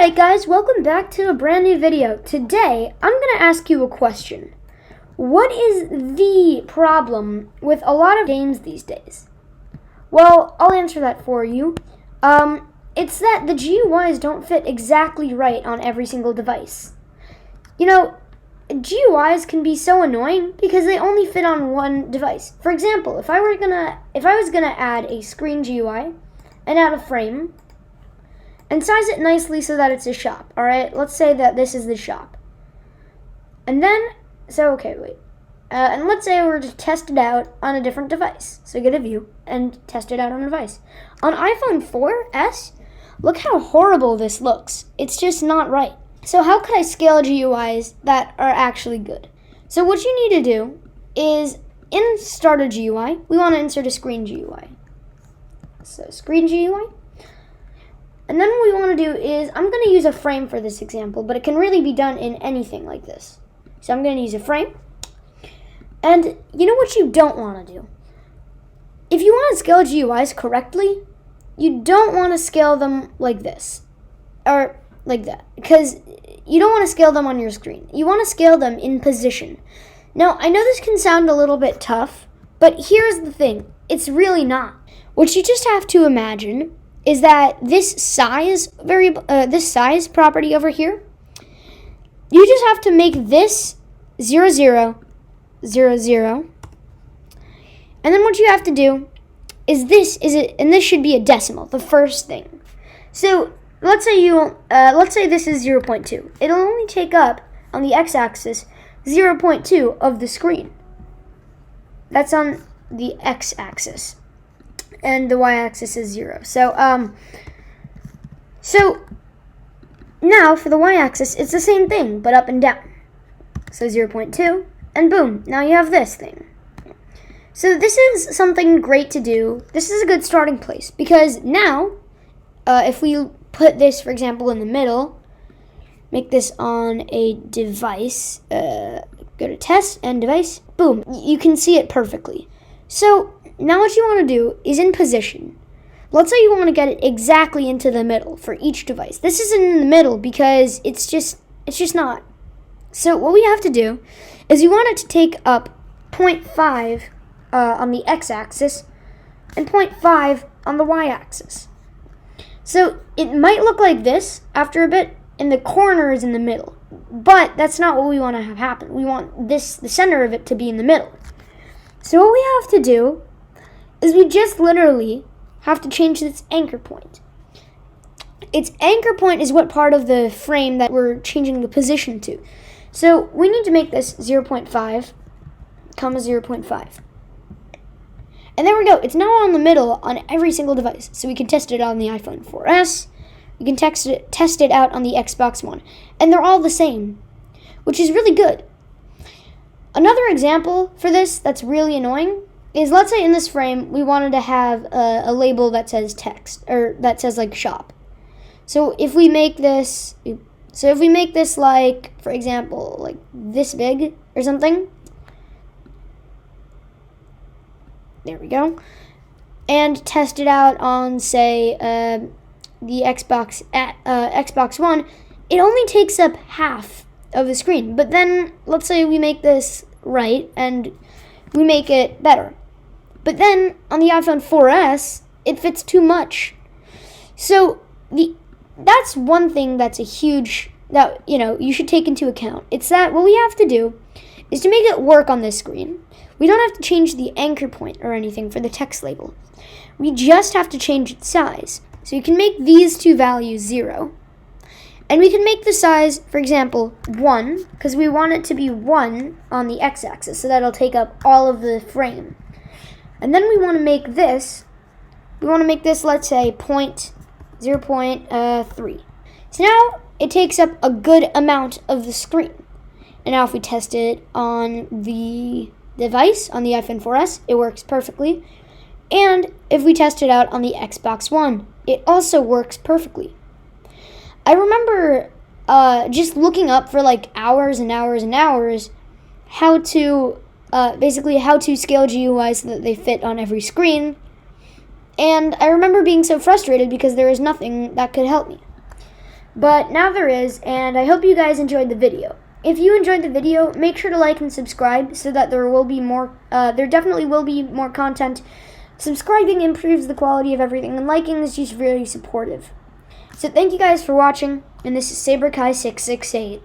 Alright guys, welcome back to a brand new video. Today, I'm going to ask you a question. What is the problem with a lot of games these days? Well, I'll answer that for you. It's that the GUIs don't fit exactly right on every single device. You know, GUIs can be so annoying because they only fit on one device. For example, if I was gonna add a screen GUI and add a frame, and size it nicely so that it's a shop, alright? Let's say that this is the shop. And then, and let's say we're to test it out on a different device. So get a view and test it out on a device. On iPhone 4S, look how horrible this looks. It's just not right. So how could I scale GUIs that are actually good? So what you need to do is, in Starter GUI, we want to insert a Screen GUI. So Screen GUI. And then what we want to do is, I'm going to use a frame for this example, but it can really be done in anything like this. So I'm going to use a frame. And you know what you don't want to do? If you want to scale GUIs correctly, you don't want to scale them like this, or like that, because you don't want to scale them on your screen. You want to scale them in position. Now, I know this can sound a little bit tough, but here's the thing. It's really not. What you just have to imagine is that this size property over here, you just have to make this 0, 0, 0, 0. And then what you have to do is this should be a decimal, the first thing. So let's say this is 0.2. It'll only take up on the x-axis 0.2 of the screen. That's on the x-axis. And the y-axis is 0. So now for the y-axis, it's the same thing, but up and down. So 0.2, and boom, now you have this thing. So this is something great to do. This is a good starting place, because now, if we put this, for example, in the middle, make this on a device, go to Test and Device, boom, you can see it perfectly. So now what you want to do is in position. Let's say you want to get it exactly into the middle for each device. This isn't in the middle because it's just not. So what we have to do is you want it to take up 0.5 on the x-axis and 0.5 on the y-axis. So it might look like this after a bit, and the corner is in the middle. But that's not what we want to have happen. We want the center of it to be in the middle. So what we have to do is we just literally have to change its anchor point. Its anchor point is what part of the frame that we're changing the position to. So we need to make this 0.5, 0.5. And there we go. It's now on the middle on every single device. So we can test it on the iPhone 4S. We can test it out on the Xbox One. And they're all the same, which is really good. Another example for this that's really annoying is, let's say in this frame we wanted to have a label that says text, or that says like shop. So if we make this like, for example, like this big or something, there we go, and test it out on, say, the Xbox One, it only takes up half of the screen. But then let's say we make this right and we make it better. But then on the iPhone 4S, it fits too much. So that's one thing that's a huge, that you should take into account. It's that what we have to do is to make it work on this screen. We don't have to change the anchor point or anything for the text label. We just have to change its size. So you can make these two values 0. And we can make the size, for example, 1, because we want it to be 1 on the x-axis, so that'll take up all of the frame. And then we want to make this, let's say, 0.3. So now it takes up a good amount of the screen. And now if we test it on the device, on the iPhone 4S, it works perfectly. And if we test it out on the Xbox One, it also works perfectly. I remember just looking up for like hours and hours and hours how to scale GUIs so that they fit on every screen. And I remember being so frustrated because there was nothing that could help me. But now there is, and I hope you guys enjoyed the video. If you enjoyed the video, make sure to like and subscribe so that there will be more, there definitely will be more content. Subscribing improves the quality of everything, and liking is just really supportive. So thank you guys for watching, and this is SaberKai668.